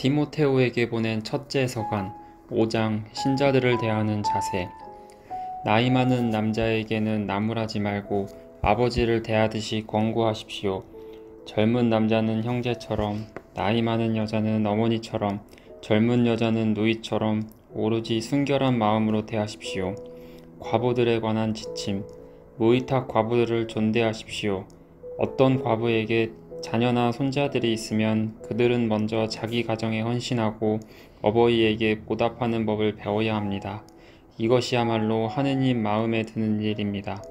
디모테오에게 보낸 첫째 서간 5장 신자들을 대하는 자세. 나이 많은 남자에게는 나무라지 말고 아버지를 대하듯이 권고하십시오. 젊은 남자는 형제처럼, 나이 많은 여자는 어머니처럼, 젊은 여자는 누이처럼 오로지 순결한 마음으로 대하십시오. 과부들에 관한 지침. 무위탁 과부들을 존대하십시오. 어떤 과부에게 자녀나 손자들이 있으면 그들은 먼저 자기 가정에 헌신하고 어버이에게 보답하는 법을 배워야 합니다. 이것이야말로 하느님 마음에 드는 일입니다.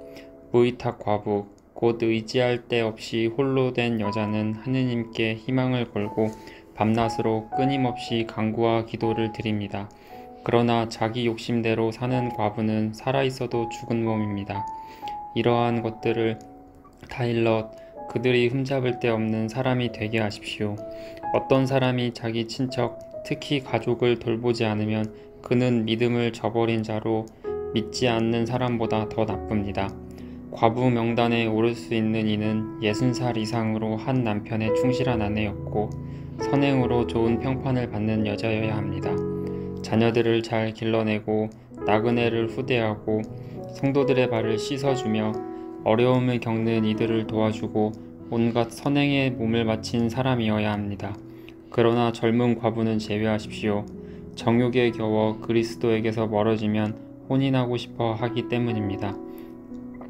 무위탁 과부, 곧 의지할 데 없이 홀로 된 여자는 하느님께 희망을 걸고 밤낮으로 끊임없이 간구와 기도를 드립니다. 그러나 자기 욕심대로 사는 과부는 살아있어도 죽은 몸입니다. 이러한 것들을 다 일러 그들이 흠잡을 데 없는 사람이 되게 하십시오. 어떤 사람이 자기 친척, 특히 가족을 돌보지 않으면 그는 믿음을 저버린 자로 믿지 않는 사람보다 더 나쁩니다. 과부 명단에 오를 수 있는 이는 60살 이상으로 한 남편에 충실한 아내였고 선행으로 좋은 평판을 받는 여자여야 합니다. 자녀들을 잘 길러내고 나그네를 후대하고 성도들의 발을 씻어주며 어려움을 겪는 이들을 도와주고 온갖 선행에 몸을 바친 사람이어야 합니다. 그러나 젊은 과부는 제외하십시오. 정욕에 겨워 그리스도에게서 멀어지면 혼인하고 싶어 하기 때문입니다.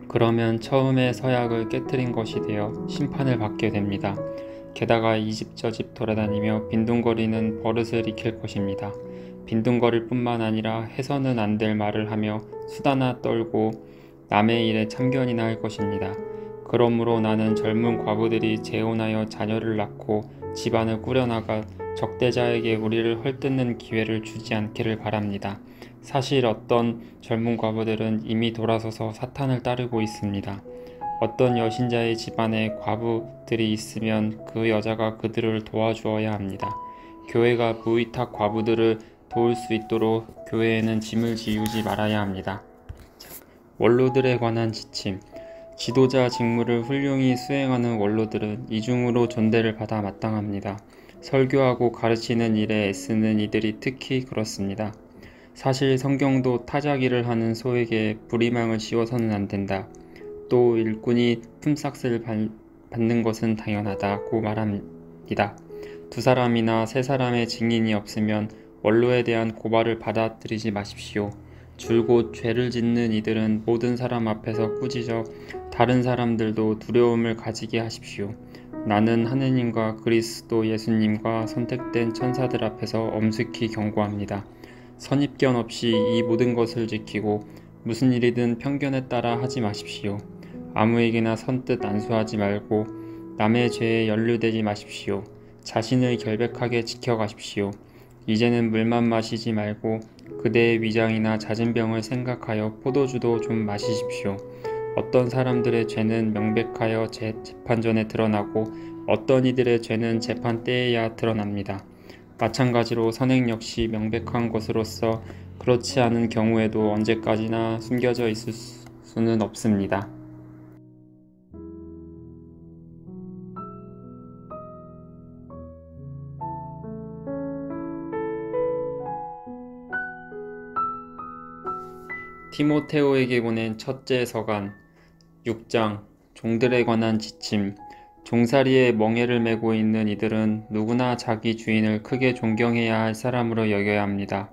그러면 처음에 서약을 깨트린 것이 되어 심판을 받게 됩니다. 게다가 이 집 저 집 돌아다니며 빈둥거리는 버릇을 익힐 것입니다. 빈둥거릴 뿐만 아니라 해서는 안 될 말을 하며 수다나 떨고 남의 일에 참견이나 할 것입니다. 그러므로 나는 젊은 과부들이 재혼하여 자녀를 낳고 집안을 꾸려나가 적대자에게 우리를 헐뜯는 기회를 주지 않기를 바랍니다. 사실 어떤 젊은 과부들은 이미 돌아서서 사탄을 따르고 있습니다. 어떤 여신자의 집안에 과부들이 있으면 그 여자가 그들을 도와주어야 합니다. 교회가 무위탁 과부들을 도울 수 있도록 교회에는 짐을 지우지 말아야 합니다. 원로들에 관한 지침. 지도자 직무를 훌륭히 수행하는 원로들은 이중으로 존대를 받아 마땅합니다. 설교하고 가르치는 일에 애쓰는 이들이 특히 그렇습니다. 사실 성경도 타자기를 하는 소에게 불이망을 씌워서는 안 된다. 또 일꾼이 품삯을 받는 것은 당연하다고 말합니다. 두 사람이나 세 사람의 증인이 없으면 원로에 대한 고발을 받아들이지 마십시오. 줄곧 죄를 짓는 이들은 모든 사람 앞에서 꾸짖어 다른 사람들도 두려움을 가지게 하십시오. 나는 하느님과 그리스도 예수님과 선택된 천사들 앞에서 엄숙히 경고합니다. 선입견 없이 이 모든 것을 지키고 무슨 일이든 편견에 따라 하지 마십시오. 아무에게나 선뜻 안수하지 말고 남의 죄에 연루되지 마십시오. 자신을 결백하게 지켜가십시오. 이제는 물만 마시지 말고 그대의 위장이나 잦은 병을 생각하여 포도주도 좀 마시십시오. 어떤 사람들의 죄는 명백하여 재판전에 드러나고 어떤 이들의 죄는 재판 때에야 드러납니다. 마찬가지로 선행 역시 명백한 것으로서 그렇지 않은 경우에도 언제까지나 숨겨져 있을 수는 없습니다. 디모테오에게 보낸 첫째 서간 6장 종들에 관한 지침. 종살이에 멍에를 메고 있는 이들은 누구나 자기 주인을 크게 존경해야 할 사람으로 여겨야 합니다.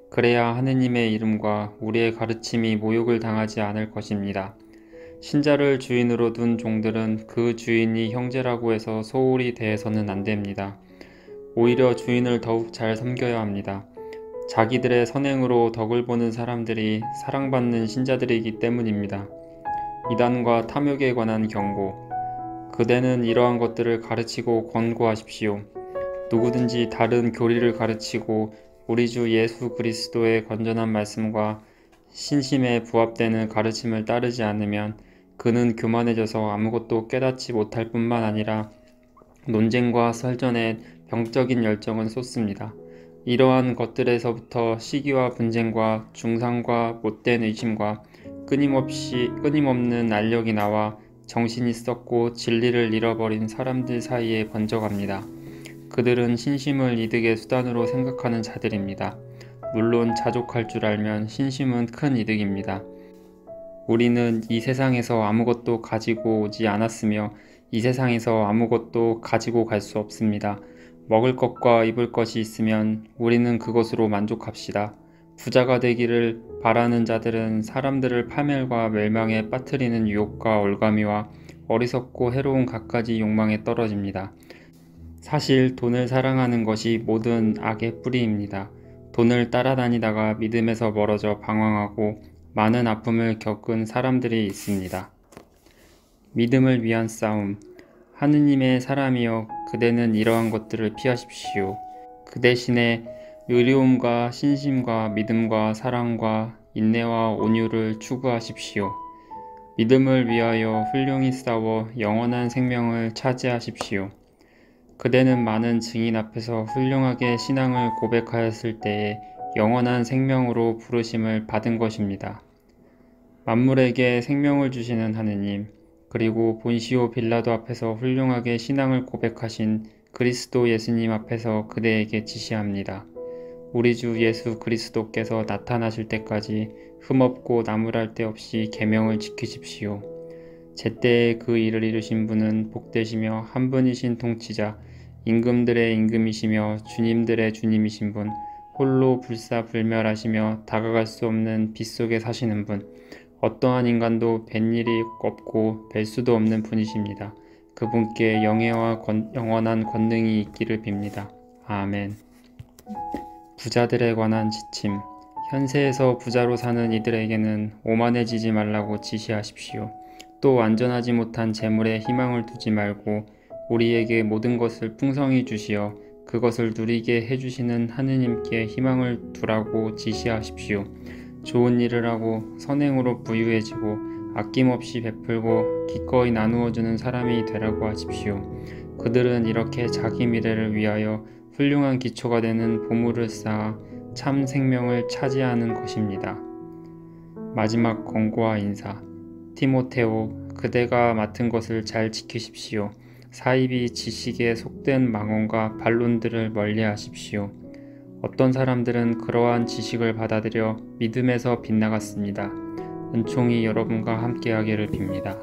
그래야 하느님의 이름과 우리의 가르침이 모욕을 당하지 않을 것입니다. 신자를 주인으로 둔 종들은 그 주인이 형제라고 해서 소홀히 대해서는 안 됩니다. 오히려 주인을 더욱 잘 섬겨야 합니다. 자기들의 선행으로 덕을 보는 사람들이 사랑받는 신자들이기 때문입니다. 이단과 탐욕에 관한 경고. 그대는 이러한 것들을 가르치고 권고하십시오. 누구든지 다른 교리를 가르치고 우리 주 예수 그리스도의 건전한 말씀과 신심에 부합되는 가르침을 따르지 않으면 그는 교만해져서 아무것도 깨닫지 못할 뿐만 아니라 논쟁과 설전에 병적인 열정은 쏟습니다. 이러한 것들에서부터 시기와 분쟁과 중상과 못된 의심과 끊임없는 난력이 나와 정신이 썩고 진리를 잃어버린 사람들 사이에 번져갑니다. 그들은 신심을 이득의 수단으로 생각하는 자들입니다. 물론 자족할 줄 알면 신심은 큰 이득입니다. 우리는 이 세상에서 아무것도 가지고 오지 않았으며 이 세상에서 아무것도 가지고 갈 수 없습니다. 먹을 것과 입을 것이 있으면 우리는 그것으로 만족합시다. 부자가 되기를 바라는 자들은 사람들을 파멸과 멸망에 빠뜨리는 유혹과 올가미와 어리석고 해로운 갖가지 욕망에 떨어집니다. 사실 돈을 사랑하는 것이 모든 악의 뿌리입니다. 돈을 따라다니다가 믿음에서 멀어져 방황하고 많은 아픔을 겪은 사람들이 있습니다. 믿음을 위한 싸움. 하느님의 사람이여, 그대는 이러한 것들을 피하십시오. 그 대신에 의로움과 신심과 믿음과 사랑과 인내와 온유를 추구하십시오. 믿음을 위하여 훌륭히 싸워 영원한 생명을 차지하십시오. 그대는 많은 증인 앞에서 훌륭하게 신앙을 고백하였을 때에 영원한 생명으로 부르심을 받은 것입니다. 만물에게 생명을 주시는 하느님, 그리고 본시오 빌라도 앞에서 훌륭하게 신앙을 고백하신 그리스도 예수님 앞에서 그대에게 지시합니다. 우리 주 예수 그리스도께서 나타나실 때까지 흠없고 나무랄 데 없이 계명을 지키십시오. 제때에 그 일을 이루신 분은 복되시며 한 분이신 통치자, 임금들의 임금이시며 주님들의 주님이신 분, 홀로 불사불멸하시며 다가갈 수 없는 빛 속에 사시는 분, 어떠한 인간도 뵌 일이 없고 뵐 수도 없는 분이십니다. 그분께 영예와 영원한 권능이 있기를 빕니다. 아멘. 부자들에 관한 지침. 현세에서 부자로 사는 이들에게는 오만해지지 말라고 지시하십시오. 또 안전하지 못한 재물에 희망을 두지 말고 우리에게 모든 것을 풍성히 주시어 그것을 누리게 해주시는 하느님께 희망을 두라고 지시하십시오. 좋은 일을 하고 선행으로 부유해지고 아낌없이 베풀고 기꺼이 나누어주는 사람이 되라고 하십시오. 그들은 이렇게 자기 미래를 위하여 훌륭한 기초가 되는 보물을 쌓아 참 생명을 차지하는 것입니다. 마지막 권고와 인사. 티모테오, 그대가 맡은 것을 잘 지키십시오. 사입이 지식에 속된 망언과 반론들을 멀리하십시오. 어떤 사람들은 그러한 지식을 받아들여 믿음에서 빗나갔습니다. 은총이 여러분과 함께하기를 빕니다.